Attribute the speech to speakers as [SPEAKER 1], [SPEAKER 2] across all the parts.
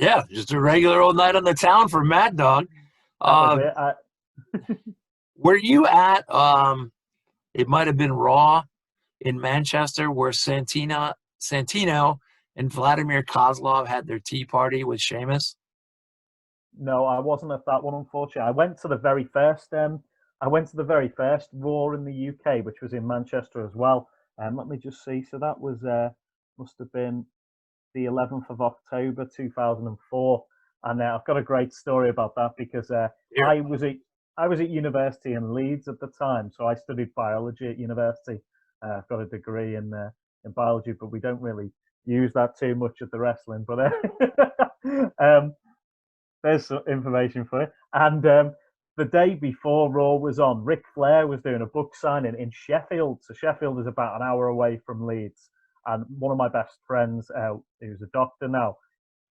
[SPEAKER 1] Yeah, just a regular old night on the town for Mad Dog.
[SPEAKER 2] That was
[SPEAKER 1] Uh,
[SPEAKER 2] it.
[SPEAKER 1] were you at it might have been Raw in Manchester where Santino and Vladimir Kozlov had their tea party with Sheamus?
[SPEAKER 2] No, I wasn't at that one, unfortunately. I went to the very first. I went to the very first Raw in the UK, which was in Manchester as well. Let me just see. So that was must have been the 11th of October 2004, and I've got a great story about that because
[SPEAKER 1] Here.
[SPEAKER 2] I was at university in Leeds at the time, so I studied biology at university. I've got a degree in biology, but we don't really use that too much at the wrestling. But there's some information for it. And the day before Raw was on, Ric Flair was doing a book signing in Sheffield. So Sheffield is about an hour away from Leeds. And one of my best friends, who's a doctor now,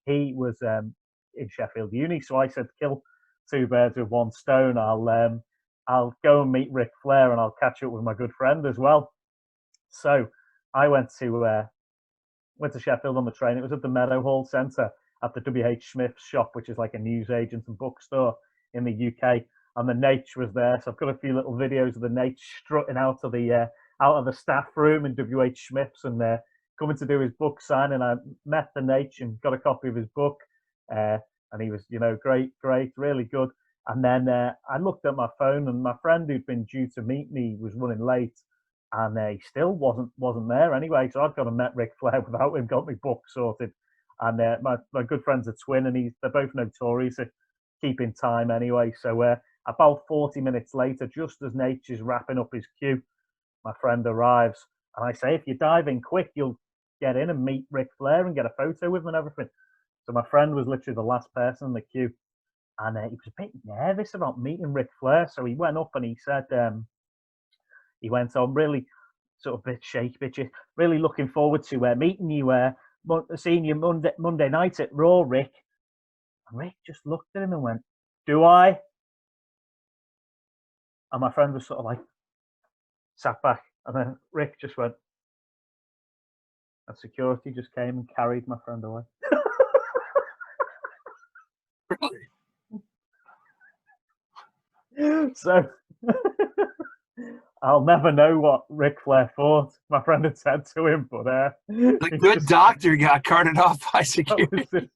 [SPEAKER 2] he was in Sheffield Uni. So I said, kill two birds with one stone. I'll go and meet Ric Flair and I'll catch up with my good friend as well. So I went to Sheffield on the train. It was at the Meadowhall Centre at the W.H. Smith's shop, which is like a newsagent and bookstore in the UK. And the Nate was there. So I've got a few little videos of the Nate strutting out of the staff room in W.H. Smith's and coming to do his book signing. I met the Nate and got a copy of his book. And he was, great, really good. And then I looked at my phone and my friend who'd been due to meet me was running late. And he still wasn't there anyway. So I'd gone and met Ric Flair without him, got my book sorted. And my good friend's a twin, and they're both notorious at keeping time anyway. So about 40 minutes later, just as Nature's wrapping up his queue, my friend arrives. And I say, if you dive in quick, you'll get in and meet Ric Flair and get a photo with him and everything. So my friend was literally the last person in the queue. And he was a bit nervous about meeting Ric Flair. So he went up and he said, he went on really sort of a bit shaky, really looking forward to meeting you, seeing you Monday night at Raw, Rick. And Rick just looked at him and went, do I? And my friend was sort of like, sat back. And then Rick just went, and security just came and carried my friend away. So I'll never know what Ric Flair thought my friend had said to him, but
[SPEAKER 1] the good doctor got carted off by security.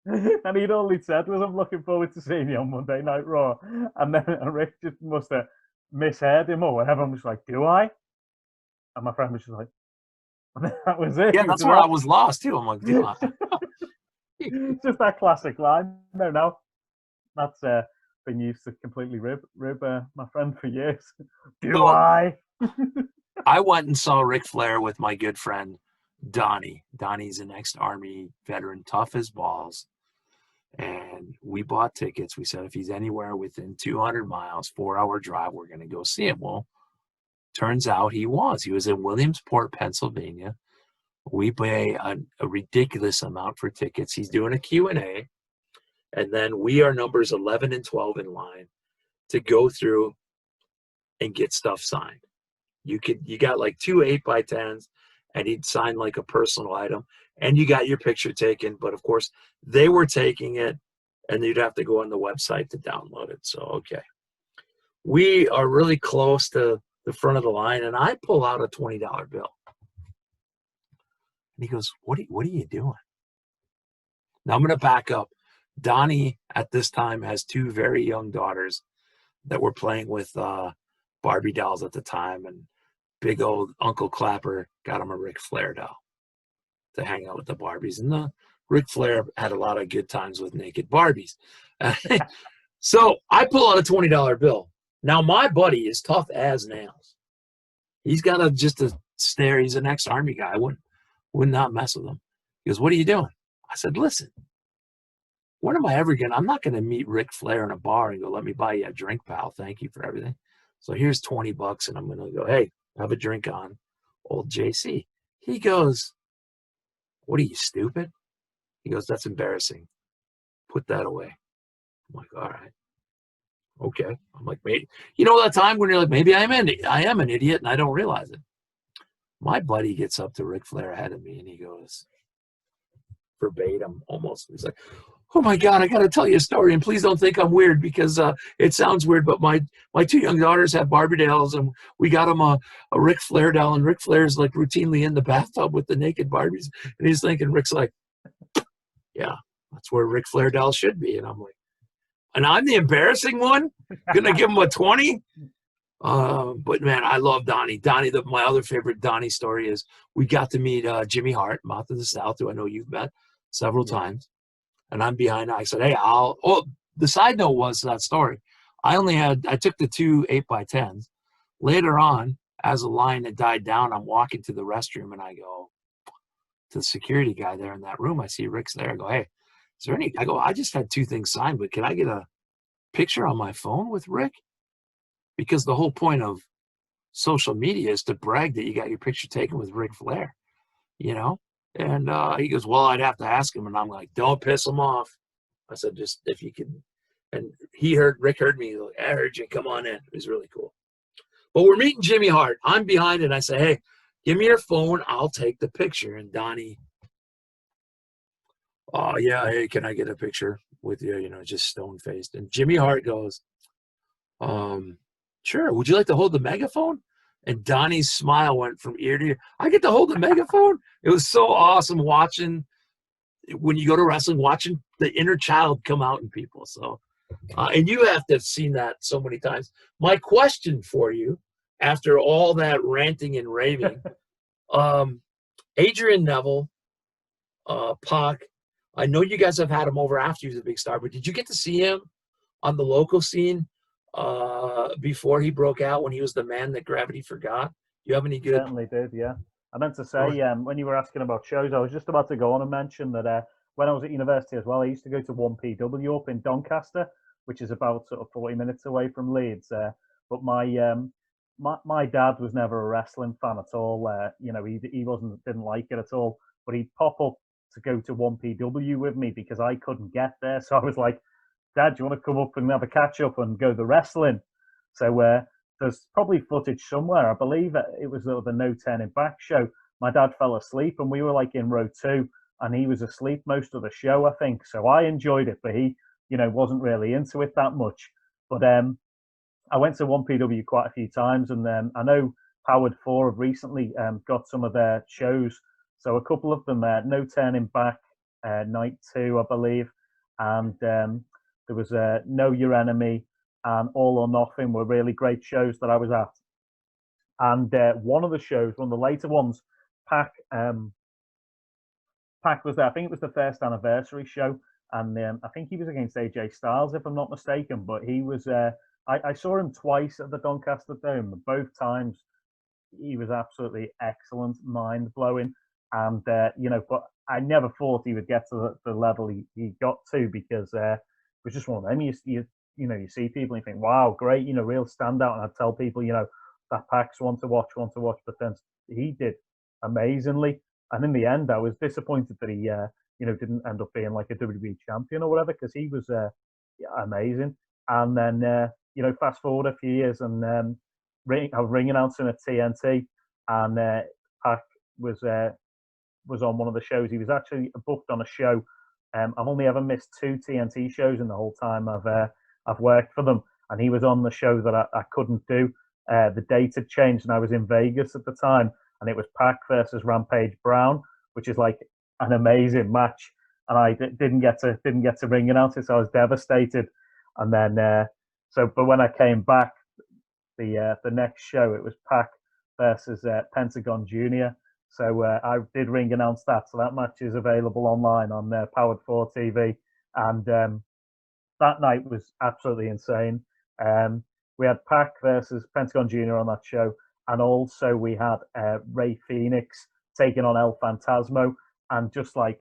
[SPEAKER 2] And he'd only said was, I'm looking forward to seeing you on Monday Night Raw. And then Rick just must have misheard him or whatever. And was like, do I? And my friend was just like, and that was it.
[SPEAKER 1] Yeah, that's where I was lost too. I'm like, do I?
[SPEAKER 2] Just that classic line. No. That's been used to completely rib my friend for years. Do I?
[SPEAKER 1] I went and saw Ric Flair with my good friend Donnie. Donnie's an ex-Army veteran, tough as balls. And we bought tickets. We said if he's anywhere within 200 miles, 4-hour drive, we're going to go see him. Well, turns out he was. He was in Williamsport, Pennsylvania. We pay a ridiculous amount for tickets. He's doing a Q&A. And then we are numbers 11 and 12 in line to go through and get stuff signed. You got like 2 8x10s, and he'd sign like a personal item, and you got your picture taken. But of course, they were taking it, and you'd have to go on the website to download it. So, okay. We are really close to the front of the line, and I pull out a $20 bill. And he goes, what are you doing? Now I'm going to back up. Donnie at this time has 2 very young daughters that were playing with Barbie dolls at the time, and big old Uncle Clapper got him a Ric Flair doll to hang out with the Barbies. And Ric Flair had a lot of good times with naked Barbies. So I pull out a $20 bill. Now my buddy is tough as nails. He's got just a stare. He's an ex-Army guy. I would not mess with him. He goes, what are you doing? I said, listen, when am I ever I'm not going to meet Ric Flair in a bar and go, let me buy you a drink, pal. Thank you for everything. So here's $20, and I'm going to go, hey, have a drink on old JC. He goes, what are you, stupid? He goes, that's embarrassing. Put that away. I'm like, all right. Okay. I'm like, maybe, that time when you're like, maybe I am an idiot and I don't realize it. My buddy gets up to Ric Flair ahead of me and he goes, verbatim almost. He's like, oh my God, I got to tell you a story, and please don't think I'm weird because it sounds weird, but my two young daughters have Barbie dolls, and we got them a Ric Flair doll, and Ric Flair's like routinely in the bathtub with the naked Barbies, and he's thinking, Rick's like, yeah, that's where Ric Flair doll should be, and I'm like, and I'm the embarrassing one, gonna give him a 20. But man, I love Donnie. Donnie, my other favorite Donnie story is we got to meet Jimmy Hart, Mouth of the South, who I know you've met several times. And I'm behind. I said, hey, the side note was that story. I took the two 8x10s. Later on, as the line had died down, I'm walking to the restroom and I go to the security guy there in that room. I see Rick's there. I go, hey, is there any? I go, I just had two things signed, but can I get a picture on my phone with Rick? Because the whole point of social media is to brag that you got your picture taken with Ric Flair, you know? And he goes, well, I'd have to ask him. And I'm like, don't piss him off. I said, just if you can. And Rick heard me. He's like, I heard you. Come on in. It was really cool. But we're meeting Jimmy Hart. I'm behind it. I say, hey, give me your phone. I'll take the picture. And Donnie, oh, yeah, hey, can I get a picture with you? You know, just stone-faced. And Jimmy Hart goes, sure. Would you like to hold the megaphone? And Donnie's smile went from ear to ear. I get to hold the megaphone? It was so awesome watching, when you go to wrestling, watching the inner child come out in people. So, and you have to have seen that so many times. My question for you, after all that ranting and raving, Adrian Neville, Pac, I know you guys have had him over after he was a big star, but did you get to see him on the local scene before he broke out, when he was the man that gravity forgot? Do you have any good?
[SPEAKER 2] Certainly did, yeah. I meant to say, when you were asking about shows, I was just about to go on and mention that when I was at university as well, I used to go to 1PW up in Doncaster, which is about sort of 40 minutes away from Leeds. But my dad was never a wrestling fan at all. You know, he didn't like it at all. But he'd pop up to go to 1PW with me because I couldn't get there. So I was like, Dad, do you want to come up and have a catch up and go to wrestling? So there's probably footage somewhere. I believe it was the No Turning Back show. My dad fell asleep and we were like in row 2 and he was asleep most of the show, I think. So I enjoyed it, but he, you know, wasn't really into it that much. But I went to 1PW quite a few times, and I know Powered 4 have recently got some of their shows. So a couple of them, No Turning Back, Night 2, I believe, and there was Know Your Enemy and All or Nothing were really great shows that I was at. And one of the shows, one of the later ones, Pac was there. I think it was the first anniversary show, and I think he was against AJ Styles, if I'm not mistaken. But he was. I saw him twice at the Doncaster Dome. Both times, he was absolutely excellent, mind blowing, and you know. But I never thought he would get to the level he got to, because it was just one of them. You know, you see people and you think, wow, great, you know, real standout. And I'd tell people, you know, that Pac's one to watch. But then he did amazingly. And in the end, I was disappointed that he, you know, didn't end up being like a WWE champion or whatever, because he was amazing. And then, you know, fast forward a few years, and I was ring announcing at TNT, and Pac was on one of the shows. He was actually booked on a show. I've only ever missed 2 TNT shows in the whole time I've worked for them, and he was on the show that I couldn't do. The date had changed, and I was in Vegas at the time, and it was Pac versus Rampage Brown, which is like an amazing match. And I didn't get to ring announce it, so I was devastated. And then, but when I came back, the next show, it was Pac versus Pentagon Junior. So I did ring announce that. So that match is available online on Powered 4 TV, and that night was absolutely insane. We had Pac versus Pentagon Junior on that show, and also we had Ray Phoenix taking on El Phantasmo. And just like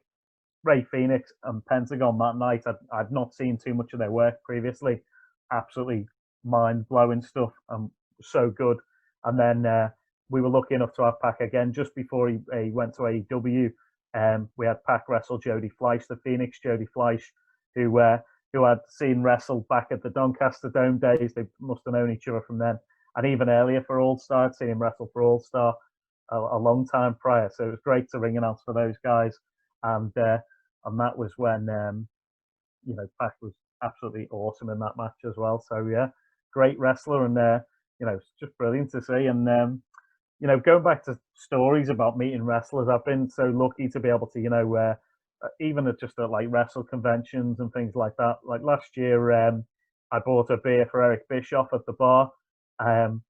[SPEAKER 2] Ray Phoenix and Pentagon that night, I'd not seen too much of their work previously. Absolutely mind-blowing stuff, and so good. And then we were lucky enough to have Pac again just before he went to AEW. We had Pac wrestle Jody Fleisch, the Phoenix Jody Fleisch, who I'd seen wrestle back at the Doncaster Dome days. They must have known each other from then. And even earlier for All Star, I'd seen him wrestle for All Star a long time prior. So it was great to ring announce for those guys. And that was when Pac was absolutely awesome in that match as well. So yeah, great wrestler, and it's just brilliant to see. And going back to stories about meeting wrestlers, I've been so lucky to be able to, even at just at like wrestle conventions and things like that. Like last year, I bought a beer for Eric Bischoff at the bar, and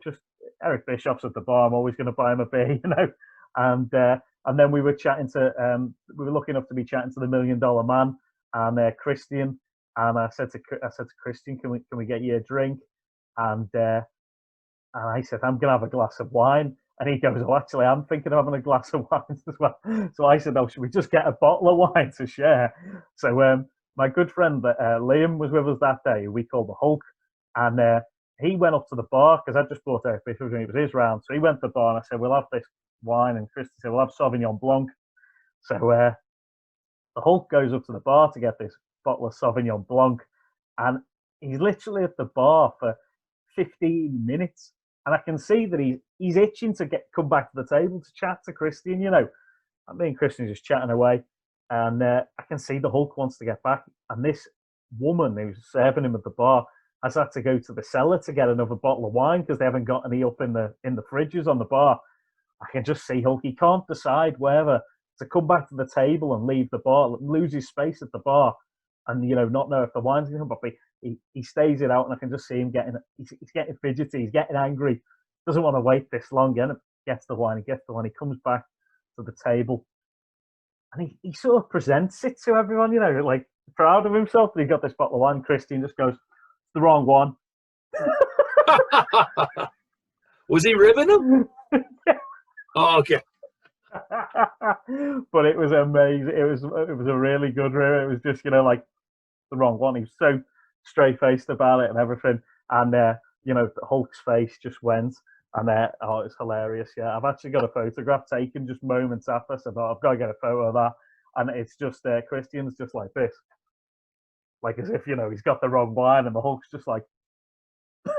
[SPEAKER 2] just Eric Bischoff's at the bar. I'm always going to buy him a beer, and then we were chatting to, we were lucky enough to be chatting to the $1 Million Man and Christian, and I said to Christian, can we get you a drink? And I said, I'm going to have a glass of wine. And he goes, oh, actually, I'm thinking of having a glass of wine as well. So I said, oh, should we just get a bottle of wine to share? So my good friend Liam was with us that day, who we called the Hulk. And he went up to the bar, because I just bought Eric Bishop and it was his round. So he went to the bar and I said, we'll have this wine. And Christy said, we'll have Sauvignon Blanc. So the Hulk goes up to the bar to get this bottle of Sauvignon Blanc. And he's literally at the bar for 15 minutes. And I can see that he's itching to come back to the table to chat to Christian. Me and Christian just chatting away, and I can see the Hulk wants to get back. And this woman who's serving him at the bar has had to go to the cellar to get another bottle of wine because they haven't got any up in the fridges on the bar. I can just see Hulk. He can't decide whether to come back to the table and leave the bar, lose his space at the bar, and not know if the wine's going to come back. He stays it out, and I can just see him he's getting fidgety, he's getting angry, doesn't want to wait this long. He gets the wine, he comes back to the table, and he sort of presents it to everyone, like proud of himself that he got this bottle of wine. Christine just goes, it's the wrong one.
[SPEAKER 1] Was he ribbing him?
[SPEAKER 2] Yeah.
[SPEAKER 1] Oh, okay.
[SPEAKER 2] But it was amazing. It was a really good rib. It was just, like the wrong one. He was so straight-faced about it and everything, and Hulk's face just went, and it's hilarious. Yeah, I've actually got a photograph taken just moments after, so I've got to get a photo of that, and it's just Christian's just like this, like as if he's got the wrong wine, and the Hulk's just like
[SPEAKER 1] the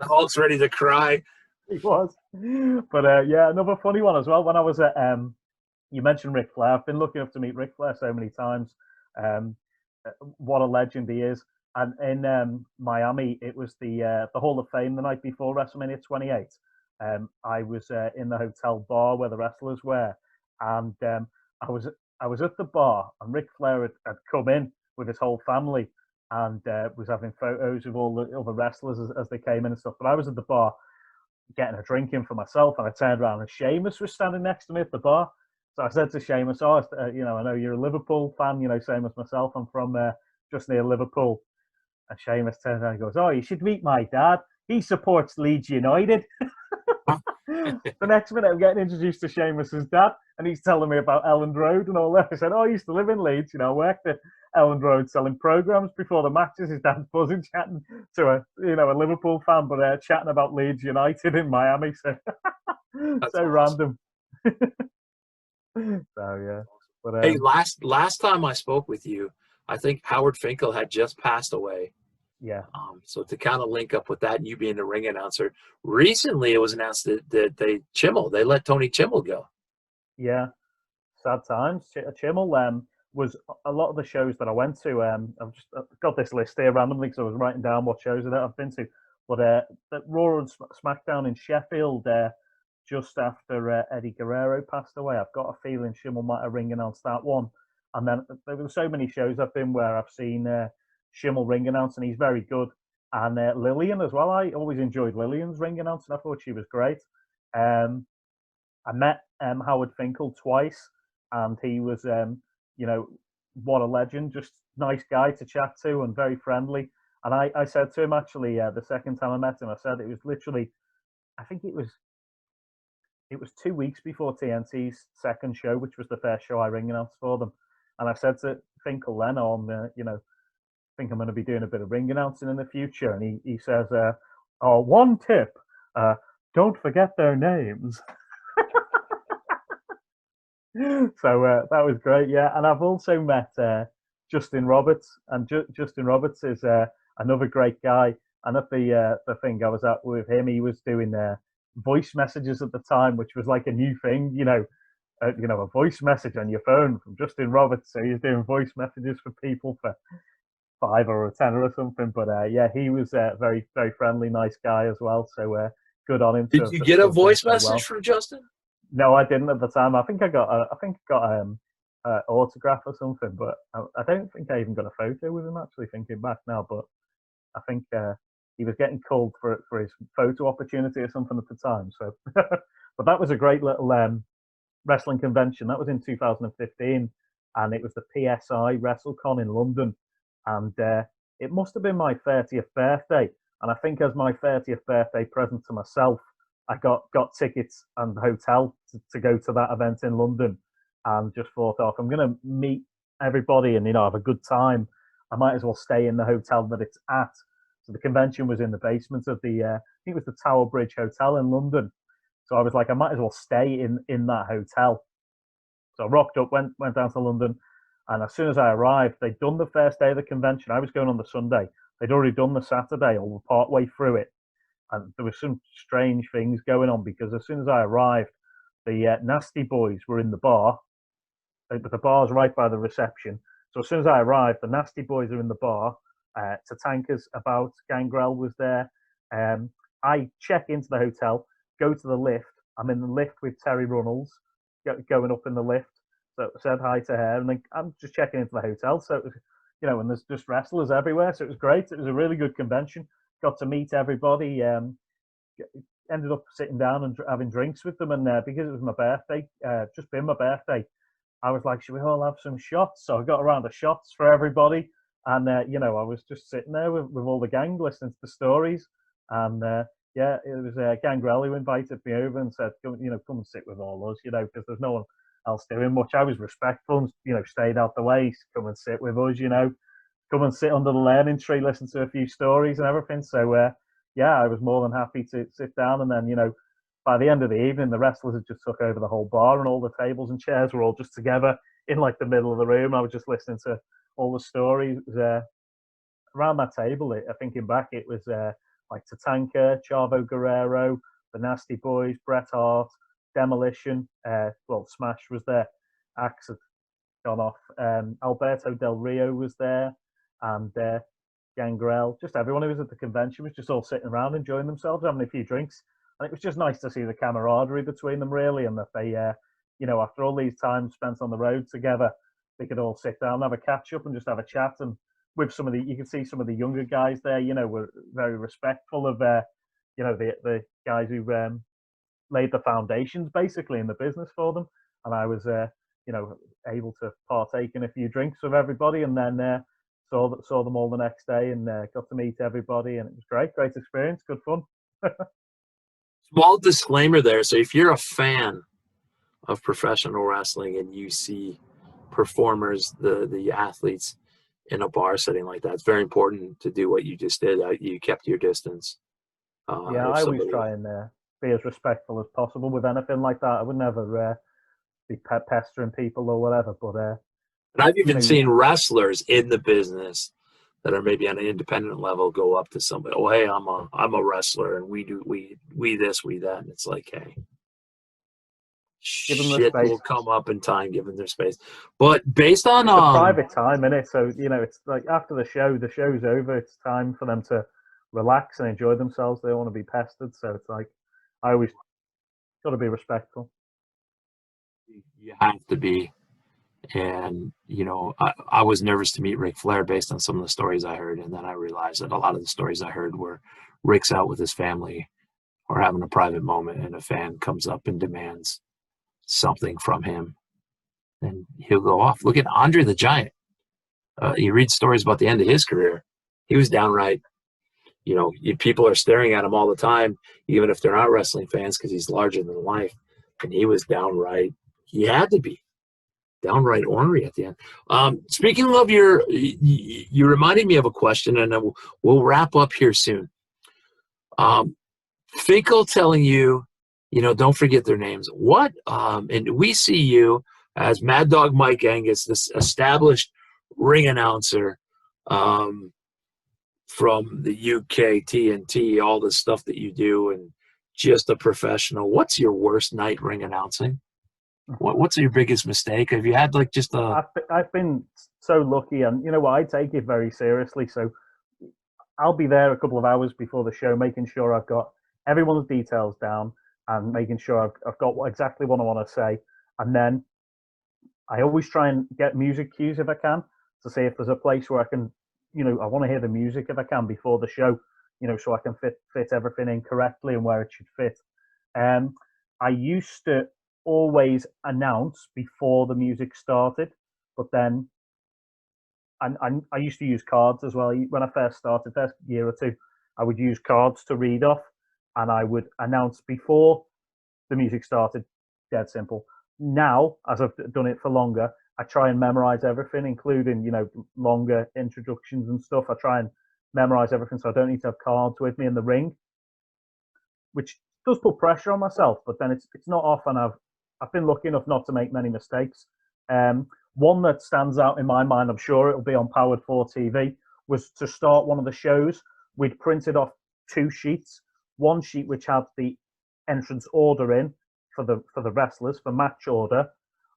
[SPEAKER 1] Hulk's ready to cry.
[SPEAKER 2] He was. But yeah, another funny one as well. When I was at you mentioned Ric Flair. I've been lucky enough to meet Ric Flair so many times. What a legend he is. And in Miami, it was the Hall of Fame the night before WrestleMania 28. I was in the hotel bar where the wrestlers were, and I was at the bar, and Ric Flair had come in with his whole family, and was having photos of all the other wrestlers as they came in and stuff. But I was at the bar getting a drink in for myself, and I turned around and Sheamus was standing next to me at the bar. So I said to Sheamus, I know you're a Liverpool fan, same as myself. I'm from just near Liverpool. And Sheamus turns around and goes, oh, you should meet my dad. He supports Leeds United. The next minute, I'm getting introduced to Sheamus's dad, and he's telling me about Elland Road and all that. I said, I used to live in Leeds. I worked at Elland Road selling programs before the matches. His dad's buzzing, chatting to a Liverpool fan, but chatting about Leeds United in Miami. So, so awesome. Random. So yeah. But
[SPEAKER 1] hey, last time I spoke with you, I think Howard Finkel had just passed away.
[SPEAKER 2] Yeah.
[SPEAKER 1] So to kind of link up with that, and you being the ring announcer, recently it was announced that they let Tony Chimmel go.
[SPEAKER 2] Yeah, sad times. Chimmel was a lot of the shows that I went to. I've just got this list here randomly because I was writing down what shows that I've been to. But the Raw and SmackDown in Sheffield, just after Eddie Guerrero passed away, I've got a feeling Chimmel might have ring announced that one. And then there were so many shows I've been where I've seen Chimmel ring announce, and he's very good. And Lillian as well. I always enjoyed Lillian's ring announcing. I thought she was great. I met Howard Finkel twice, and he was, what a legend. Just nice guy to chat to and very friendly. And I said to him, actually, the second time I met him, I said it was literally, I think it was 2 weeks before TNT's second show, which was the first show I ring announced for them. And I said to Finkel then I think I'm going to be doing a bit of ring announcing in the future. And he says, one tip, don't forget their names. So that was great, yeah. And I've also met Justin Roberts, and Justin Roberts is another great guy. And at the thing I was at with him, he was doing voice messages at the time, which was like a new thing, a voice message on your phone from Justin Roberts. So he's doing voice messages for people for five or a tenner or something. But yeah, he was very, very friendly, nice guy as well. So good on him
[SPEAKER 1] Did
[SPEAKER 2] to,
[SPEAKER 1] you
[SPEAKER 2] to
[SPEAKER 1] get a
[SPEAKER 2] still think
[SPEAKER 1] voice
[SPEAKER 2] so
[SPEAKER 1] message
[SPEAKER 2] well.
[SPEAKER 1] from Justin?
[SPEAKER 2] No, I didn't at the time. I think I got autograph or something, but I don't think I even got a photo with him. Actually, thinking back now, but I think he was getting called for his photo opportunity or something at the time. So, but that was a great little wrestling convention. That was in 2015, and it was the PSI WrestleCon in London, and it must have been my 30th birthday. And I think as my 30th birthday present to myself, I got tickets and hotel to go to that event in London, and just thought, oh, if I'm going to meet everybody and have a good time, I might as well stay in the hotel that it's at. So the convention was in the basement of I think it was the Tower Bridge Hotel in London. So I was like, I might as well stay in that hotel. So I rocked up, went down to London, and as soon as I arrived, they'd done the first day of the convention. I was going on the Sunday. They'd already done the Saturday, or were part way through it, and there was some strange things going on because as soon as I arrived, the Nasty Boys were in the bar. But the bar's right by the reception. So as soon as I arrived, the Nasty Boys are in the bar. Tatanka's about, Gangrel was there. I check into the hotel, go to the lift. I'm in the lift with Terry Runnels, going up in the lift. So I said hi to her, and then I'm just checking into the hotel. So it was, and there's just wrestlers everywhere. So it was great. It was a really good convention. Got to meet everybody. Ended up sitting down and having drinks with them. And because it was my birthday, just been my birthday, I was like, should we all have some shots? So I got around the shots for everybody. And, I was just sitting there with all the gang listening to the stories. And, yeah, it was Gangrel who invited me over and said, come and sit with all us, because there's no one else doing much. I was respectful and, stayed out the way. Come and sit with us, come and sit under the learning tree, listen to a few stories and everything. So, yeah, I was more than happy to sit down. And then, by the end of the evening, the wrestlers had just took over the whole bar, and all the tables and chairs were all just together in like the middle of the room. I was just listening to all the stories. Around that table, thinking back, it was like Tatanka, Chavo Guerrero, the Nasty Boys, Bret Hart, Demolition. Smash was there. Axe had gone off. Alberto Del Rio was there, and Gangrel. Just everyone who was at the convention was just all sitting around enjoying themselves, having a few drinks. And it was just nice to see the camaraderie between them, really, and that they, after all these times spent on the road together, they could all sit down, have a catch up, and just have a chat. And with you could see some of the younger guys there, were very respectful of, the guys who laid the foundations basically in the business for them. And I was, able to partake in a few drinks with everybody, and then saw them all the next day, and got to meet everybody, and it was great experience, good fun.
[SPEAKER 1] Small disclaimer there. So if you're a fan of professional wrestling and you see performers, the athletes in a bar setting like that, it's very important to do what you just did. You kept your distance.
[SPEAKER 2] Yeah, I always try and be as respectful as possible with anything like that. I would never be pestering people or whatever. But
[SPEAKER 1] and I've even seen wrestlers in the business that are maybe on an independent level go up to somebody, oh, hey, I'm a wrestler, and we this, we that, and it's like, hey, shit will come up in time, give them their space. But based on
[SPEAKER 2] it's a private time, innit? So it's like after the show's over, it's time for them to relax and enjoy themselves. They don't want to be pestered, so it's like I always got to be respectful.
[SPEAKER 1] You have to be. And, I was nervous to meet Ric Flair based on some of the stories I heard. And then I realized that a lot of the stories I heard were Ric's out with his family or having a private moment, and a fan comes up and demands something from him. And he'll go off. Look at Andre the Giant. You read stories about the end of his career. He was downright, people are staring at him all the time, even if they're not wrestling fans, because he's larger than life. And he was he had to be downright ornery at the end. Speaking of you reminded me of a question, and then we'll wrap up here soon. Finkel telling you, don't forget their names. What? And we see you as Maddog Mike Angus, this established ring announcer from the UK, TNT, all the stuff that you do, and just a professional. What's your worst night ring announcing? What's your biggest mistake? Have you had like just a
[SPEAKER 2] I've been so lucky, and you know what, I take it very seriously. So I'll be there a couple of hours before the show, making sure I've got everyone's details down and making sure I've got exactly what I want to say. And then I always try and get music cues if I can to see if there's a place where I can, I want to hear the music if I can before the show, so I can fit everything in correctly and where it should fit. I used to always announce before the music started, but then I used to use cards as well. When I first started, first year or two, I would use cards to read off, and I would announce before the music started. Dead simple. Now, as I've done it for longer, I try and memorize everything, including longer introductions and stuff. I try and memorize everything, so I don't need to have cards with me in the ring, which does put pressure on myself. But then it's not often I've been lucky enough not to make many mistakes. One that stands out in my mind, I'm sure it'll be on Powered 4 TV, was to start one of the shows. We'd printed off 2 sheets. One sheet which had the entrance order in for the wrestlers for match order,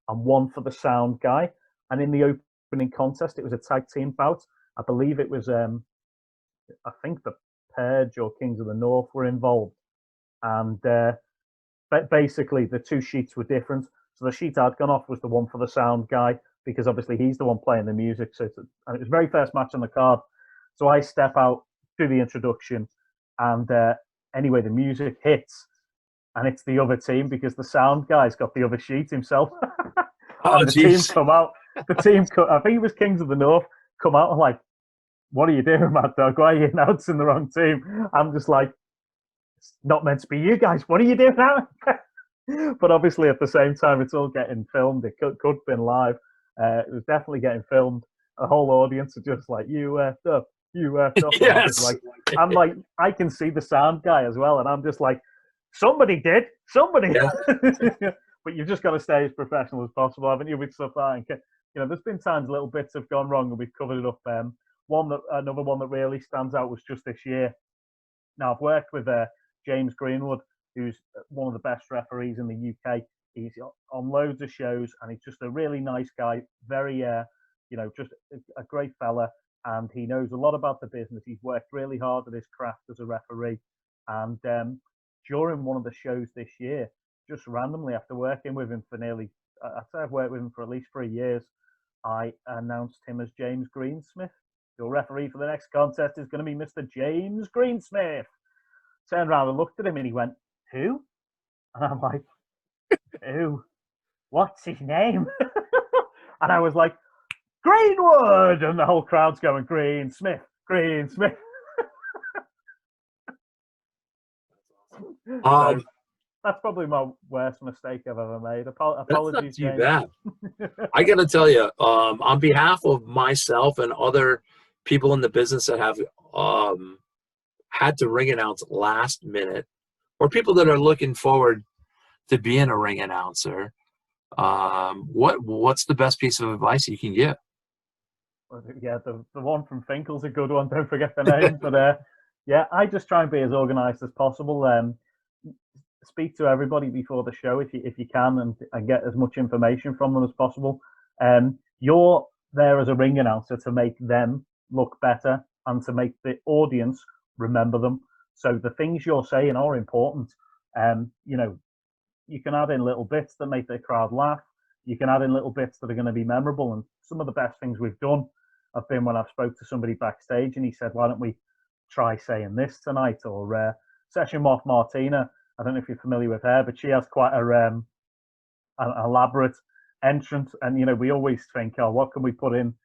[SPEAKER 2] and one for the sound guy. And in the opening contest, it was a tag team bout. I believe it was I think the Purge or Kings of the North were involved, and but basically the 2 sheets were different. So the sheet I'd gone off was the one for the sound guy, because obviously he's the one playing the music. So and it was the very first match on the card. So I step out, do the introduction, and anyway, the music hits, and it's the other team because the sound guy's got the other sheet himself.
[SPEAKER 1] oh
[SPEAKER 2] And the team
[SPEAKER 1] geez.
[SPEAKER 2] come out. The team, I think it was Kings of the North, come out and like, "What are you doing, Maddog? Why are you announcing the wrong team?" I'm just like, "It's not meant to be you guys. What are you doing now?" But obviously, at the same time, it's all getting filmed. It could have been live. It was definitely getting filmed. The whole audience are just like, "You effed up, you effed up." And
[SPEAKER 1] Yes.
[SPEAKER 2] I'm like, I can see the sound guy as well, and I'm just like, somebody did, somebody.
[SPEAKER 1] Yeah.
[SPEAKER 2] But you've just got to stay as professional as possible, haven't you? With stuff like that, there's been times little bits have gone wrong, and we've covered it up. Another one that really stands out was just this year. Now I've worked with James Greenwood, who's one of the best referees in the UK. He's on loads of shows, and he's just a really nice guy. Very, just a great fella, and he knows a lot about the business. He's worked really hard at his craft as a referee, and during one of the shows this year, just randomly after working with him for nearly, I'd say I've worked with him for at least 3 years, I announced him as James Greensmith. Your referee for the next contest is going to be Mr. James Greensmith. Turned around and looked at him, and he went, "Who?" And I'm like, "Who? What's his name?" And I was like, "Greenwood!" And the whole crowd's going, "Greensmith, Greensmith." So
[SPEAKER 1] Um,
[SPEAKER 2] that's probably my worst mistake I've ever made.
[SPEAKER 1] that's not
[SPEAKER 2] Apologies,
[SPEAKER 1] too
[SPEAKER 2] James.
[SPEAKER 1] bad. I got to tell you, on behalf of myself and other people in the business that have had to ring announce last minute, or people that are looking forward to being a ring announcer, what's the best piece of advice you can give?
[SPEAKER 2] Yeah, the one from Finkel's a good one. Don't forget the name. But yeah, I just try and be as organised as possible. Speak to everybody before the show if you can, and get as much information from them as possible. You're there as a ring announcer to make them look better and to make the audience remember them. So the things you're saying are important. You can add in little bits that make the crowd laugh. You can add in little bits that are going to be memorable. And some of the best things we've done have been when I've spoke to somebody backstage and he said, "Why don't we try saying this tonight?" Or Session Moth Martina, I don't know if you're familiar with her, but she has quite an elaborate entrance. And we always think, "Oh, what can we put in,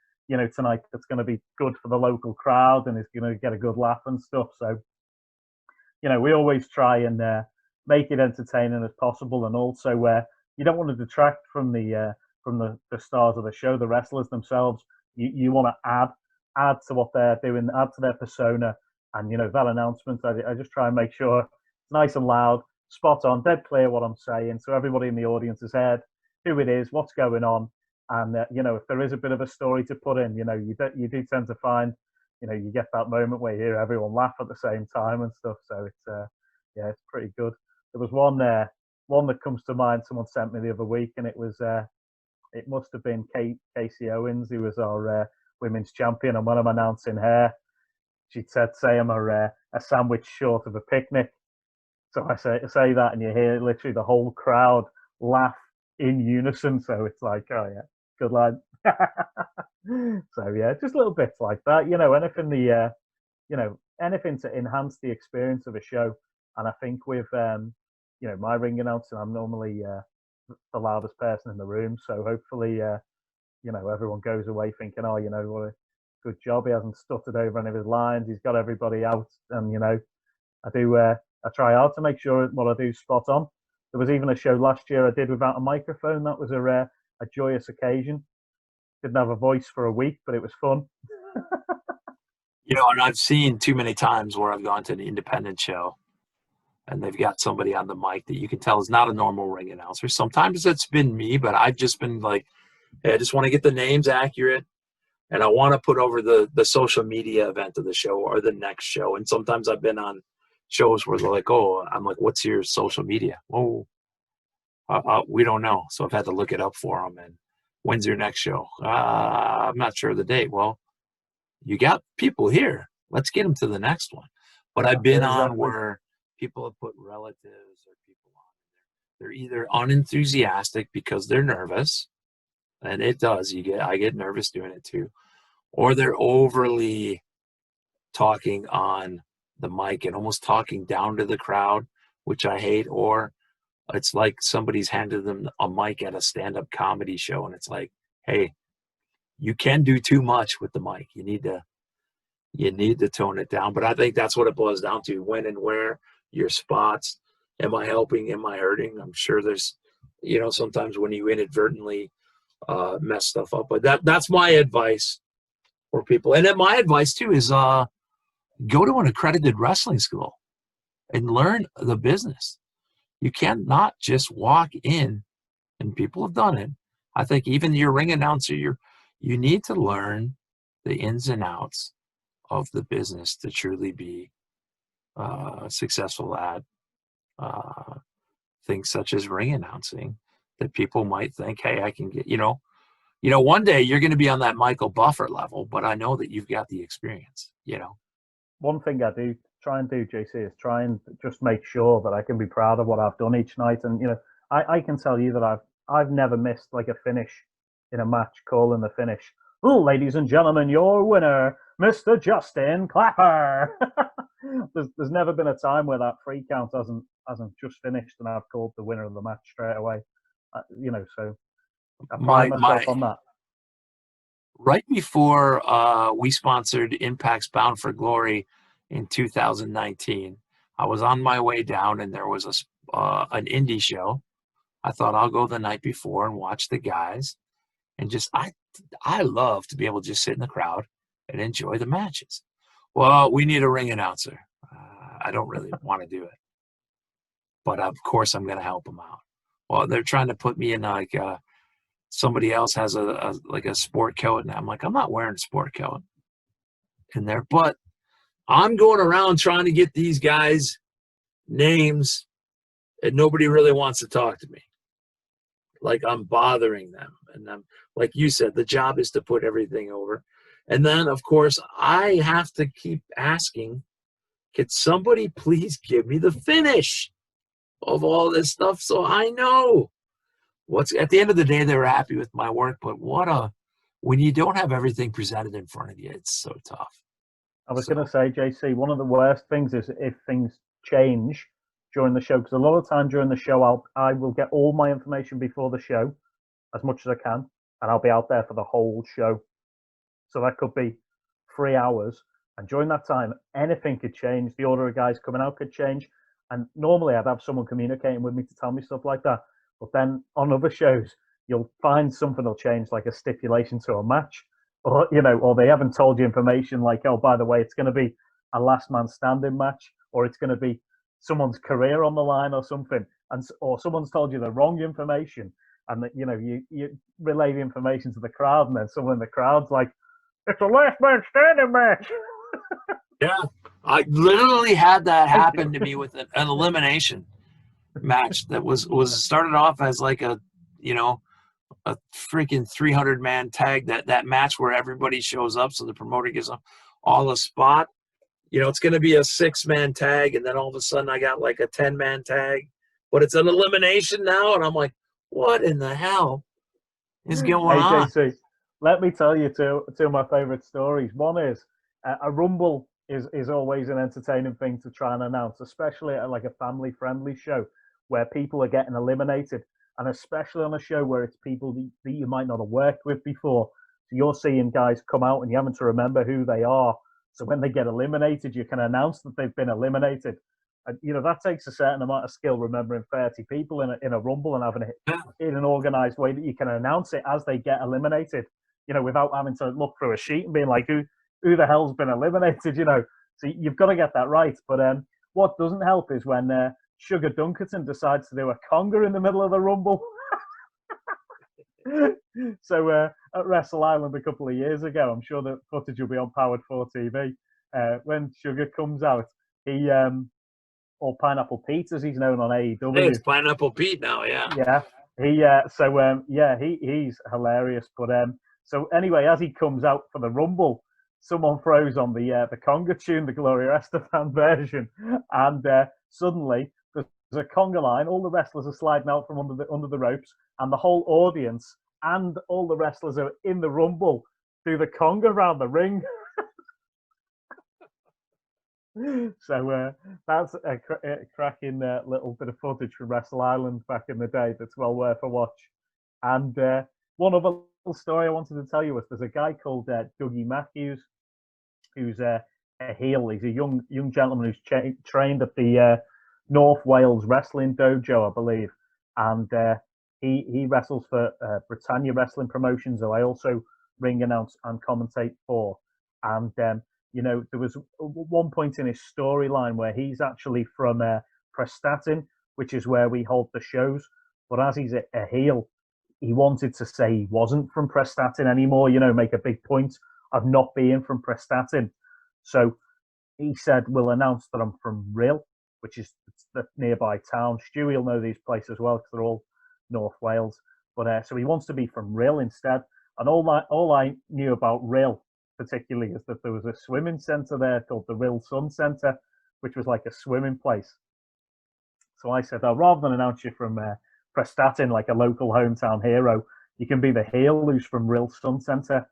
[SPEAKER 2] tonight that's going to be good for the local crowd and is going to get a good laugh and stuff." So, we always try and make it entertaining as possible, and also where you don't want to detract from the stars of the show, the wrestlers themselves. You want to add to what they're doing, add to their persona, and that announcement. I just try and make sure it's nice and loud, spot on, dead clear what I'm saying, so everybody in the audience has heard who it is, what's going on, and if there is a bit of a story to put in, you do tend to find, you get that moment where you hear everyone laugh at the same time and stuff. So it's yeah, it's pretty good. There was one one that comes to mind, someone sent me the other week, and it was it must have been Casey Owens, who was our women's champion. And when I'm announcing her, she'd said, "Say I'm a sandwich short of a picnic." So I say that, and you hear literally the whole crowd laugh in unison. So it's like, oh yeah, good lad. So yeah, just little bits like that. Anything to enhance the experience of a show. And I think with my ring announcing, I'm normally the loudest person in the room. So hopefully, everyone goes away thinking, oh, what a good job. He hasn't stuttered over any of his lines. He's got everybody out. And, I try hard to make sure what I do is spot on. There was even a show last year I did without a microphone. That was a joyous occasion. Didn't have a voice for a week, but it was fun.
[SPEAKER 1] And I've seen too many times where I've gone to an independent show and they've got somebody on the mic that you can tell is not a normal ring announcer. Sometimes it's been me, but I've just been like, hey, I just want to get the names accurate, and I want to put over the social media event of the show or the next show. And sometimes I've been on shows where they're like, oh, I'm like, what's your social media? Oh, we don't know. So I've had to look it up for them. And when's your next show? I'm not sure of the date. Well, you got people here. Let's get them to the next one. But I've been on where people have put relatives or people on. They're either unenthusiastic because they're nervous, and it does. I get nervous doing it too, or they're overly talking on the mic and almost talking down to the crowd, which I hate. Or it's like somebody's handed them a mic at a stand-up comedy show, and it's like, hey, you can do too much with the mic. You need to tone it down. But I think that's what it boils down to: when and where, your spots. Am I helping? Am I hurting? I'm sure there's, sometimes when you inadvertently mess stuff up. But that's my advice for people. And then my advice too is go to an accredited wrestling school and learn the business. You cannot just walk in, and people have done it. I think even your ring announcer, you need to learn the ins and outs of the business to truly be successful at things such as ring announcing, that people might think, hey, I can get, one day you're going to be on that Michael Buffer level, but I know that you've got the experience,
[SPEAKER 2] One thing I do try and do, JC, is try and just make sure that I can be proud of what I've done each night. And, I can tell you that I've never missed like a finish in a match, calling the finish. Oh, ladies and gentlemen, your winner, Mr. Justin Clapper. There's never been a time where that 3 count hasn't just finished and I've called the winner of the match straight away. So I pride myself on that.
[SPEAKER 1] Right before we sponsored Impact's Bound for Glory in 2019, I was on my way down and there was an indie show. I thought I'll go the night before and watch the guys, and just I love to be able to just sit in the crowd and enjoy the matches. Well, we need a ring announcer. I don't really want to do it, but of course I'm going to help them out. Well, they're trying to put me in like somebody else has a sport coat, and I'm like, I'm not wearing a sport coat in there, but I'm going around trying to get these guys names, and nobody really wants to talk to me. Like I'm bothering them. And I'm, like you said, the job is to put everything over. And then, of course, I have to keep asking, could somebody please give me the finish of all this stuff so I know what's at the end of the day. They were happy with my work, but when you don't have everything presented in front of you, it's so tough.
[SPEAKER 2] I was going to say, JC, one of the worst things is if things change during the show, because a lot of the time during the show, I will get all my information before the show, as much as I can, and I'll be out there for the whole show. So that could be 3 hours. And during that time, anything could change. The order of guys coming out could change. And normally I'd have someone communicating with me to tell me stuff like that. But then on other shows, you'll find something will change, like a stipulation to a match. Or, or they haven't told you information like, oh, by the way, it's going to be a last man standing match, or it's going to be someone's career on the line or something. Or someone's told you the wrong information. And, you relay the information to the crowd, and then someone in the crowd's like, it's a last man standing match.
[SPEAKER 1] Yeah, I literally had that happen to me with an elimination. match that was started off as like a, you know, a freaking 300-man tag, that match where everybody shows up, so the promoter gives them all a spot. You know, it's going to be a 6-man tag, and then all of a sudden I got like a 10-man tag, but it's an elimination now, and I'm like, what in the hell is going
[SPEAKER 2] Hey
[SPEAKER 1] on?
[SPEAKER 2] JC, let me tell you two of my favourite stories. One is a rumble is always an entertaining thing to try and announce, especially at like a family friendly show where people are getting eliminated, and especially on a show where it's people that you might not have worked with before. So you're seeing guys come out and you're having to remember who they are. So when they get eliminated, you can announce that they've been eliminated. And you know that takes a certain amount of skill, remembering 30 people in a rumble and having it in an organized way that you can announce it as they get eliminated, you know, without having to look through a sheet and being like, who the hell's been eliminated, you know. So you've got to get that right. But what doesn't help is when Sugar Dunkerton decides to do a conga in the middle of the rumble. So at Wrestle Island a couple of years ago, I'm sure the footage will be on Powered 4 TV. When Sugar comes out, he or Pineapple Pete, as he's known on AEW.
[SPEAKER 1] Hey, it's Pineapple Pete now, yeah.
[SPEAKER 2] Yeah, he's hilarious. But so anyway, as he comes out for the Rumble, someone throws on the conga tune, the Gloria Estefan version, and suddenly there's a conga line. All the wrestlers are sliding out from under the ropes, and the whole audience and all the wrestlers are in the Rumble do the conga around the ring. So that's a cracking little bit of footage from Wrestle Island back in the day that's well worth a watch. And one other little story I wanted to tell you was there's a guy called Dougie Matthews who's a heel. He's a young gentleman who's trained at the North Wales Wrestling Dojo, I believe, and he wrestles for Britannia Wrestling Promotions, who I also ring announce and commentate for. And you know, there was one point in his storyline where he's actually from Prestatyn, which is where we hold the shows. But as he's a heel, he wanted to say he wasn't from Prestatyn anymore, you know, make a big point of not being from Prestatyn. So he said, we'll announce that I'm from Rhyl, which is the nearby town. Stewie will know these places as well because they're all North Wales. But so he wants to be from Rhyl instead. And all I knew about Rhyl particularly is that there was a swimming centre there called the Rhyl Sun Centre, which was like a swimming place. So I said, oh, rather than announce you from Prestatyn, like a local hometown hero, you can be the heel who's from Rhyl Sun Centre.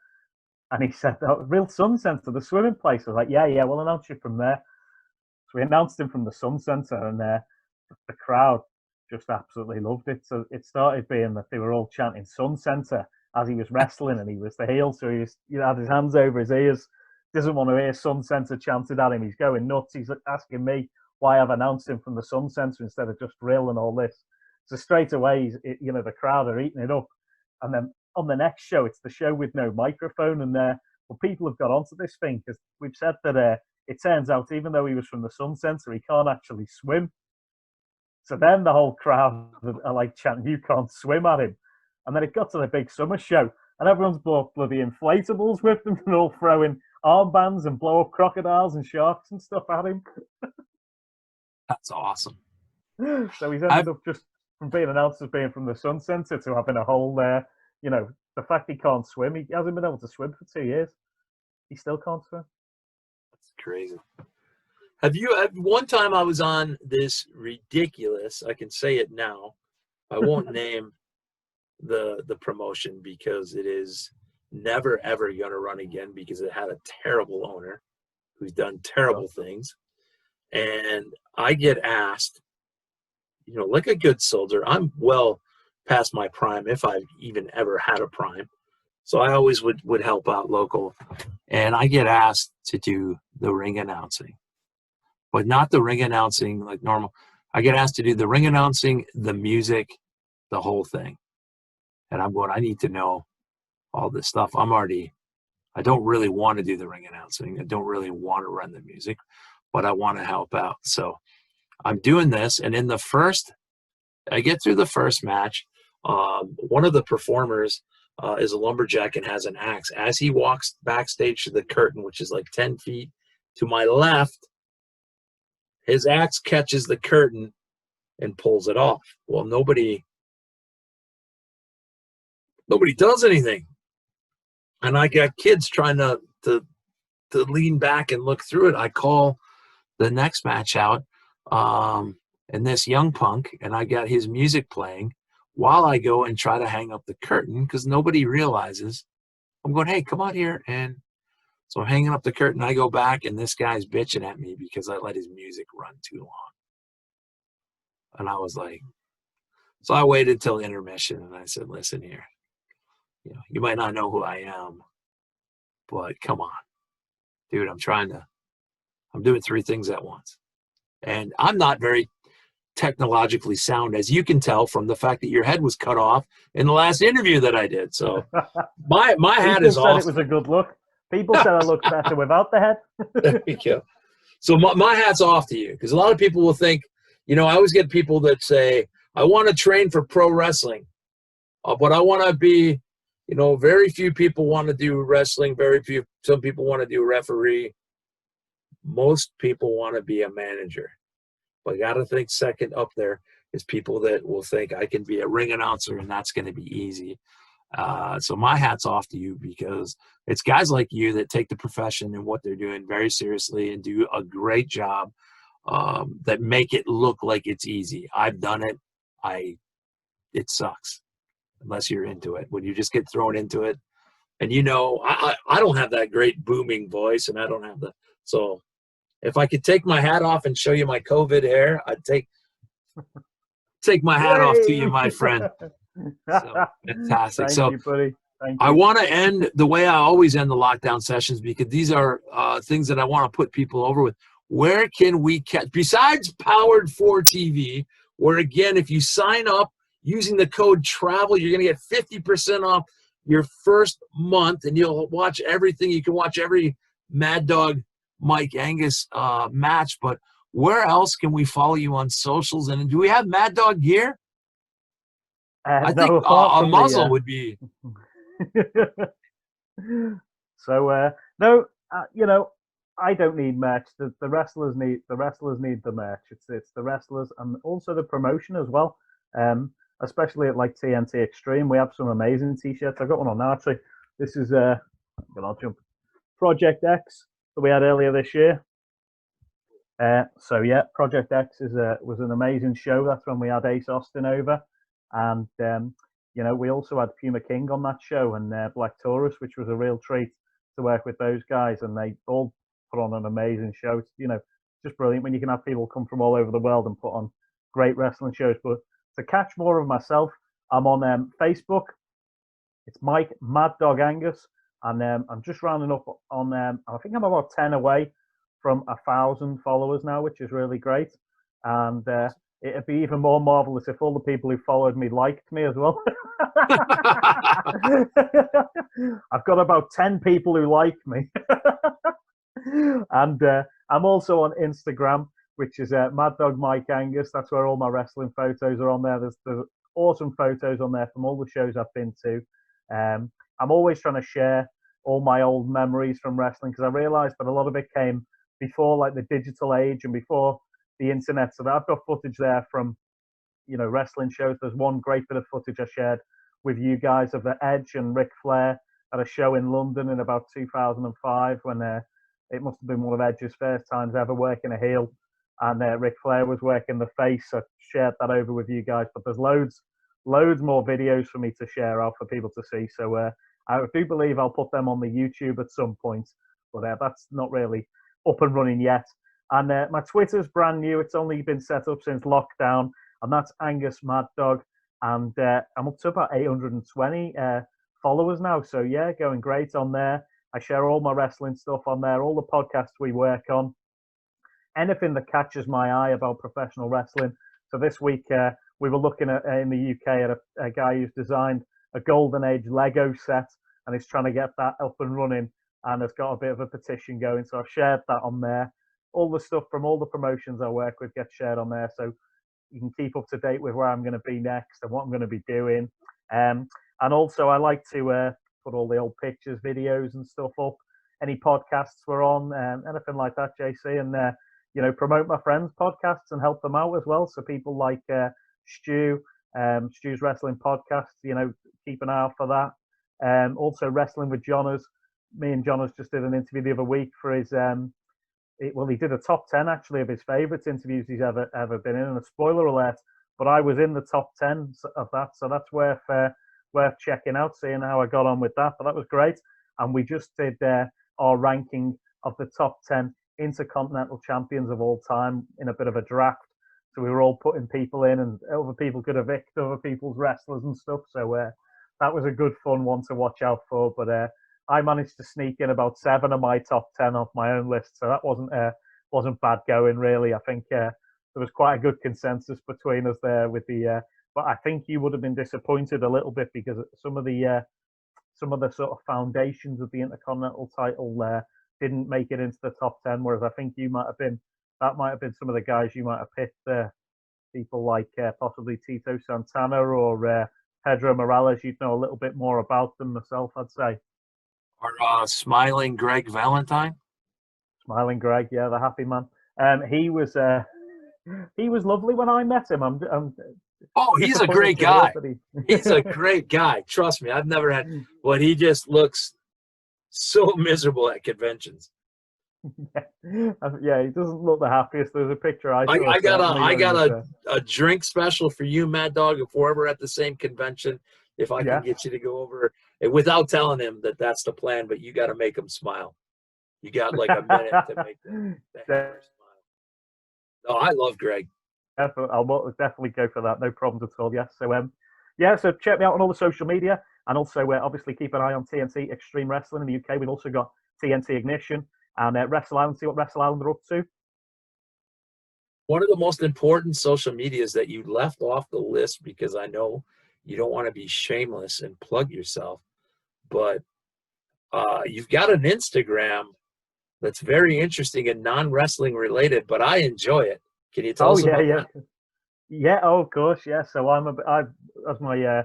[SPEAKER 2] And he said, oh, Rhyl Sun Centre, the swimming place. I was like, yeah, we'll announce you from there. So we announced him from the Sun Centre, and the crowd just absolutely loved it. So it started being that they were all chanting Sun Centre as he was wrestling, and he was the heel, so he had his hands over his ears, doesn't want to hear Sun Centre chanted at him. He's going nuts. He's asking me why I've announced him from the Sun Centre instead of just Rhyl and all this. So straight away, you know, the crowd are eating it up. And then on the next show, it's the show with no microphone, and well, people have got onto this thing because we've said that it turns out even though he was from the Sun Centre, he can't actually swim. So then the whole crowd are like chanting, "You can't swim" at him. And then it got to the big summer show, and everyone's bought bloody inflatables with them and all throwing armbands and blow up crocodiles and sharks and stuff at him.
[SPEAKER 1] That's awesome.
[SPEAKER 2] So he's ended up just from being announced as being from the Sun Centre to having a whole, you know, the fact he can't swim. He hasn't been able to swim for 2 years. He still can't swim.
[SPEAKER 1] That's crazy. Have you? One time I was on this ridiculous, I can say it now, I won't name the promotion because it is never ever going to run again because it had a terrible owner who's done terrible things. And I get asked, you know, like a good soldier, I'm well past my prime if I've even ever had a prime. So I always would help out local. And I get asked to do the ring announcing, but not the ring announcing like normal. I get asked to do the ring announcing, the music, the whole thing. And I'm going, I need to know all this stuff. I don't really want to do the ring announcing. I don't really want to run the music, but I want to help out. So I'm doing this. And in I get through the first match. One of the performers is a lumberjack and has an axe. As he walks backstage to the curtain, which is like 10 feet to my left, his axe catches the curtain and pulls it off. Well, nobody does anything. And I got kids trying to lean back and look through it. I call the next match out, and this young punk, and I got his music playing while I go and try to hang up the curtain because nobody realizes. I'm going, hey, come out here. And so I'm hanging up the curtain. I go back, and this guy's bitching at me because I let his music run too long. And I was like, so I waited till intermission, and I said, listen here, you might not know who I am, but come on, dude, I'm doing three things at once. And I'm not very technologically sound, as you can tell from the fact that your head was cut off in the last interview that I did. So my hat is off.
[SPEAKER 2] People said it was a good look. People said I looked better without the head.
[SPEAKER 1] There you go. So my hat's off to you, because a lot of people will think, I always get people that say, I want to train for pro wrestling, but I want to be, very few people want to do wrestling. Some people want to do referee. Most people want to be a manager. But I got to think second up there is people that will think I can be a ring announcer and that's going to be easy. So my hat's off to you, because it's guys like you that take the profession and what they're doing very seriously and do a great job, that make it look like it's easy. I've done it. It sucks unless you're into it. When you just get thrown into it, and I don't have that great booming voice, and I don't have so if I could take my hat off and show you my COVID hair, I'd take my hat off to you, my friend. So, fantastic.
[SPEAKER 2] Thank you, buddy. Thank you.
[SPEAKER 1] I want to end the way I always end the lockdown sessions, because these are things that I want to put people over with. Where can we catch, besides Powered 4 TV, where, again, if you sign up using the code TRAVEL, you're going to get 50% off your first month, and you'll watch everything. You can watch every Maddog Mike Angus match. But where else can we follow you on socials? And do we have Maddog gear? I think a muzzle would be.
[SPEAKER 2] So no, I don't need merch. The wrestlers need the merch. It's the wrestlers and also the promotion as well. Especially at like TNT Extreme, we have some amazing T-shirts. I've got one on now. Actually, this is I'll jump Project X that we had earlier this year. So yeah, Project X was an amazing show. That's when we had Ace Austin over, and we also had Puma King on that show, and Black Taurus, which was a real treat to work with those guys, and they all put on an amazing show. It's, just brilliant when you can have people come from all over the world and put on great wrestling shows. But to catch more of myself, I'm on Facebook. It's Mike Maddog Angus, and I'm just rounding up on. I think I'm about 10 away from 1,000 followers now, which is really great. And it'd be even more marvelous if all the people who followed me liked me as well. I've got about 10 people who like me. And I'm also on Instagram, which is Maddog Mike Angus. That's where all my wrestling photos are on there. There's awesome photos on there from all the shows I've been to. I'm always trying to share all my old memories from wrestling, because I realized that a lot of it came before like the digital age and before the internet. So I've got footage there from, wrestling shows. There's one great bit of footage I shared with you guys of the Edge and Ric Flair at a show in London in about 2005, when it must have been one of Edge's first times ever working a heel, and Ric Flair was working the face. I shared that over with you guys, but there's loads more videos for me to share out for people to see. So I do believe I'll put them on the YouTube at some point, but that's not really up and running yet. And my Twitter's brand new. It's only been set up since lockdown, and that's Angus Maddog. And I'm up to about 820 followers now. So yeah, going great on there. I share all my wrestling stuff on there, all the podcasts we work on, anything that catches my eye about professional wrestling. So this week we were looking at in the UK at a guy who's designed a Golden Age Lego set, and he's trying to get that up and running, and has got a bit of a petition going. So I've shared that on there. All the stuff from all the promotions I work with gets shared on there, so you can keep up to date with where I'm going to be next and what I'm going to be doing. And also I like to put all the old pictures, videos and stuff up, any podcasts we're on, anything like that, JC. And promote my friends' podcasts and help them out as well. So people like Stu, Stu's Wrestling Podcast, keep an eye out for that. Also, Wrestling with Jonas. Me and Jonas just did an interview the other week for his. He did a top 10 actually of his favourites interviews he's ever been in. And a spoiler alert, but I was in the top 10 of that, so that's worth checking out, seeing how I got on with that. But that was great. And we just did our ranking of the top 10 intercontinental champions of all time in a bit of a draft. So we were all putting people in, and other people could evict other people's wrestlers and stuff. So that was a good fun one to watch out for. But I managed to sneak in about 7 of my top 10 off my own list, so that wasn't bad going really. I think there was quite a good consensus between us there with the. But I think you would have been disappointed a little bit because some of the sort of foundations of the Intercontinental title didn't make it into the top 10, whereas I think you might have been. That might have been some of the guys you might have picked there. People like possibly Tito Santana or Pedro Morales. You'd know a little bit more about them myself, I'd say.
[SPEAKER 1] Or Smiling Greg Valentine.
[SPEAKER 2] Smiling Greg, yeah, the happy man. He was lovely when I met him.
[SPEAKER 1] He's a great guy. He's a great guy. Trust me, I've never had. But he just looks so miserable at conventions.
[SPEAKER 2] Yeah, he doesn't look the happiest. There's a picture I
[SPEAKER 1] got a drink special for you, Mad Dog, if we're ever at the same convention. If I can get you to go over without telling him that that's the plan, but you got to make him smile. You got like a minute to make the hammer smile. Oh, I love Greg.
[SPEAKER 2] I'll definitely go for that. No problems at all. Yes. So so check me out on all the social media, and also obviously keep an eye on TNT Extreme Wrestling in the UK. We've also got TNT Ignition and Wrestle Island. See what Wrestle Island are up to.
[SPEAKER 1] One of the most important social medias that you left off the list, because I know you don't want to be shameless and plug yourself, but you've got an Instagram that's very interesting and non-wrestling related, but I enjoy it. Can you tell us about that?
[SPEAKER 2] Yeah, of course, yeah. So as my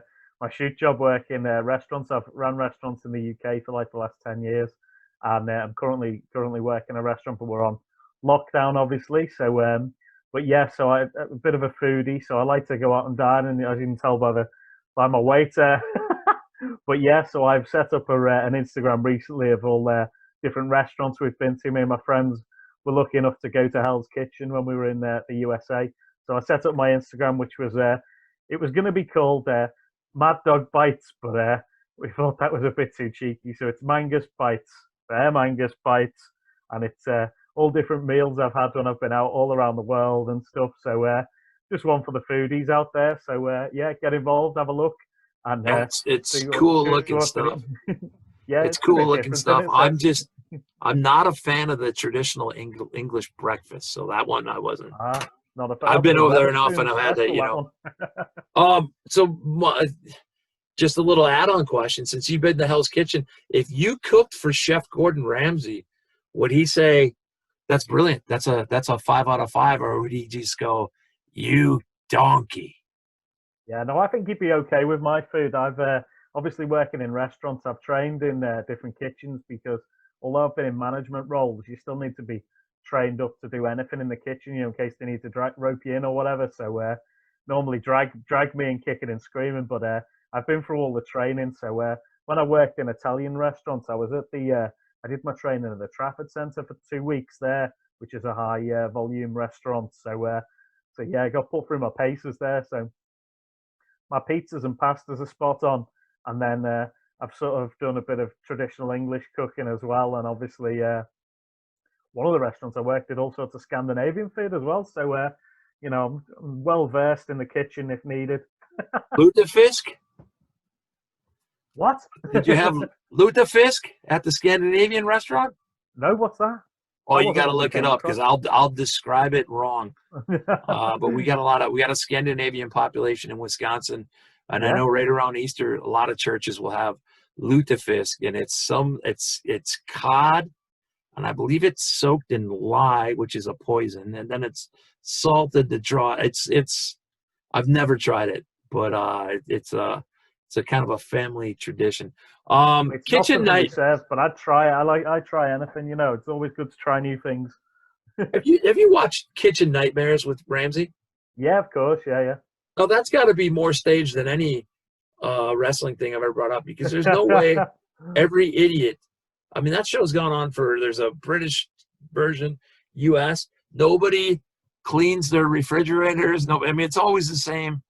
[SPEAKER 2] shoot job work in restaurants. I've run restaurants in the UK for like the last 10 years, and I'm currently working a restaurant, but we're on lockdown, obviously. So, but yeah, so I'm a bit of a foodie, so I like to go out and dine, and as you can tell by my weight. But yeah, so I've set up an Instagram recently of all different restaurants we've been to. Me and my friends were lucky enough to go to Hell's Kitchen when we were in the USA. So I set up my Instagram, which was it was going to be called Mad Dog Bites, but we thought that was a bit too cheeky. So it's Mangus Bites, Mangus Bites, and it's all different meals I've had when I've been out all around the world and stuff. So just one for the foodies out there. So yeah, get involved, have a look. And
[SPEAKER 1] it's cool looking stuff.
[SPEAKER 2] Yeah,
[SPEAKER 1] it's cool looking stuff. I'm not a fan of the traditional English breakfast, so that one I wasn't.
[SPEAKER 2] Not a fan.
[SPEAKER 1] I've been over there enough, and I've had to, So just a little add-on question: since you've been to Hell's Kitchen, if you cooked for Chef Gordon Ramsay, would he say that's brilliant? That's a 5 out of 5, or would he just go, "You donkey"?
[SPEAKER 2] Yeah, no, I think he'd be okay with my food. I've obviously working in restaurants. I've trained in different kitchens because although I've been in management roles, you still need to be trained up to do anything in the kitchen, in case they need to rope you in or whatever. So normally drag me in kicking and screaming, but I've been through all the training. So when I worked in Italian restaurants, I was at I did my training at the Trafford Centre for 2 weeks there, which is a high volume restaurant. So yeah, I got put through my paces there. So my pizzas and pastas are spot on. And then I've sort of done a bit of traditional English cooking as well. And obviously, one of the restaurants I worked at all sorts of Scandinavian food as well. So, I'm well versed in the kitchen if needed.
[SPEAKER 1] Lutefisk?
[SPEAKER 2] What?
[SPEAKER 1] Did you have lutefisk at the Scandinavian restaurant?
[SPEAKER 2] No, what's that?
[SPEAKER 1] Oh, you got to look it up because I'll describe it wrong. But we got a Scandinavian population in Wisconsin, and I know right around Easter, a lot of churches will have lutefisk, and it's cod, and I believe it's soaked in lye, which is a poison, and then it's salted to draw. It's I've never tried it, but it's a kind of a family tradition.
[SPEAKER 2] It's
[SPEAKER 1] kitchen night.
[SPEAKER 2] Served, but I'd try it. I try anything. It's always good to try new things.
[SPEAKER 1] Have you watched Kitchen Nightmares with Ramsey?
[SPEAKER 2] Yeah, of course. Yeah, yeah.
[SPEAKER 1] Oh, that's got to be more staged than any wrestling thing I've ever brought up, because there's no way every idiot. I mean, that show's gone on for. There's a British version, U.S. Nobody cleans their refrigerators. No, I mean it's always the same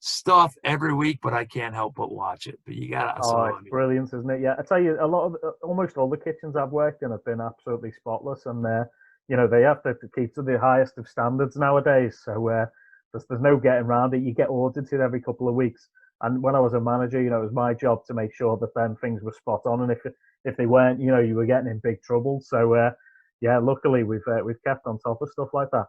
[SPEAKER 1] stuff every week, but I can't help but watch it. But you gotta.
[SPEAKER 2] Oh,
[SPEAKER 1] So
[SPEAKER 2] it's
[SPEAKER 1] I mean,
[SPEAKER 2] brilliant, isn't it? Yeah, I tell you, a lot of almost all the kitchens I've worked in have been absolutely spotless, and they have to keep to the highest of standards nowadays. So there's no getting around it. You get audited every couple of weeks, and when I was a manager, it was my job to make sure that then things were spot on, and if they weren't, you were getting in big trouble. So yeah, luckily we've kept on top of stuff like that.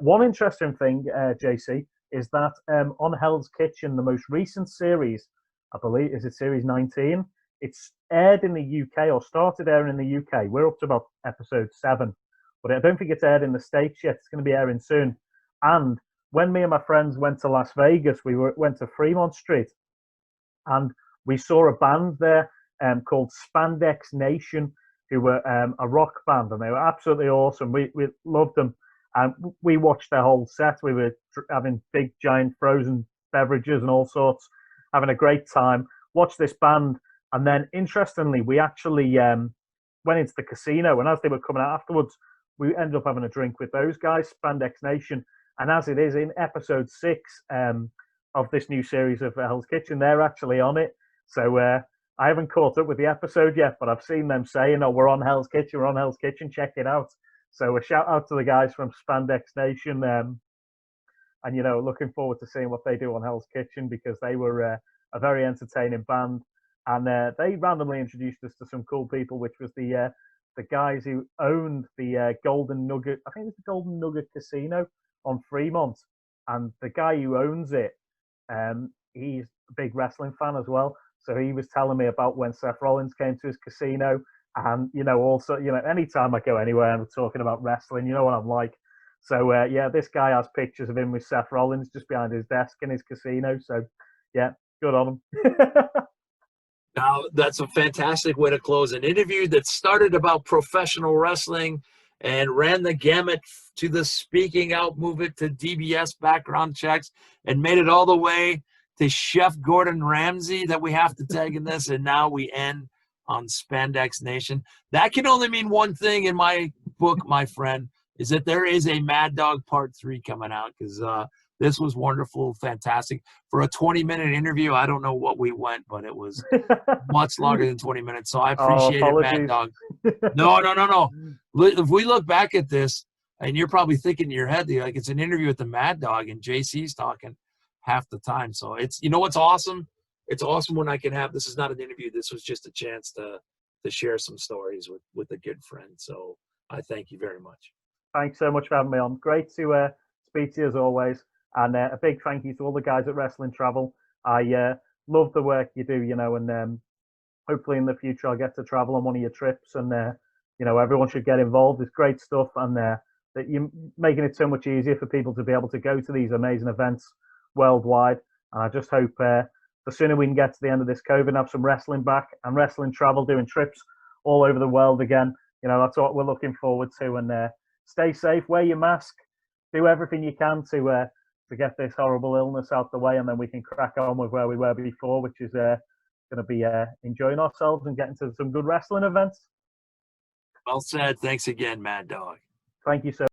[SPEAKER 2] One interesting thing, JC, is that on Hell's Kitchen, the most recent series, I believe, is it series 19? It's aired in the UK, or started airing in the UK. We're up to about episode 7, but I don't think it's aired in the States yet. It's going to be airing soon. And when me and my friends went to Las Vegas, went to Fremont Street, and we saw a band there called Spandex Nation, who were a rock band, and they were absolutely awesome. We loved them, and we watched their whole set. We were having big, giant frozen beverages and all sorts, having a great time. Watched this band, and then interestingly, we actually went into the casino, and as they were coming out afterwards, we ended up having a drink with those guys, Spandex Nation. And as it is in episode 6 of this new series of Hell's Kitchen, they're actually on it. So I haven't caught up with the episode yet, but I've seen them saying, "Oh, we're on Hell's Kitchen. We're on Hell's Kitchen. Check it out." So a shout out to the guys from Spandex Nation, and looking forward to seeing what they do on Hell's Kitchen, because they were a very entertaining band, and they randomly introduced us to some cool people, which was the guys who owned the Golden Nugget. I think it's the Golden Nugget Casino on Fremont, and the guy who owns it, he's a big wrestling fan as well. So he was telling me about when Seth Rollins came to his casino, and also anytime I go anywhere and we're talking about wrestling, you know what I'm like. So yeah, this guy has pictures of him with Seth Rollins just behind his desk in his casino. So yeah, good on him.
[SPEAKER 1] now that's a fantastic way to close an interview that started about professional wrestling and ran the gamut to the speaking out movement to DBS background checks and made it all the way to Chef Gordon Ramsay that we have to tag in this. And now we end on Spandex Nation. That can only mean one thing in my book, my friend, is that there is a Mad Dog Part 3 coming out, because this was wonderful, fantastic. For a 20-minute interview, I don't know what we went, but it was much longer than 20 minutes. So I
[SPEAKER 2] Oh,
[SPEAKER 1] appreciate it, Mad
[SPEAKER 2] apologies.
[SPEAKER 1] Dog. No. If we look back at this, and you're probably thinking in your head, like, it's an interview with the Mad Dog, and JC's talking half the time. So it's, what's awesome? It's awesome when I can have, this is not an interview. This was just a chance to share some stories with a good friend. So I thank you very much.
[SPEAKER 2] Thanks so much for having me on. Great to speak to you as always. And a big thank you to all the guys at Wrestling Travel. I love the work you do, and hopefully in the future I'll get to travel on one of your trips, and everyone should get involved. It's great stuff, and that you're making it so much easier for people to be able to go to these amazing events worldwide. And I just hope the sooner we can get to the end of this COVID and have some wrestling back and Wrestling Travel doing trips all over the world again. That's what we're looking forward to. And stay safe, wear your mask, do everything you can to get this horrible illness out the way, and then we can crack on with where we were before, which is going to be enjoying ourselves and getting to some good wrestling events.
[SPEAKER 1] Well said. Thanks again, Mad Dog.
[SPEAKER 2] Thank you so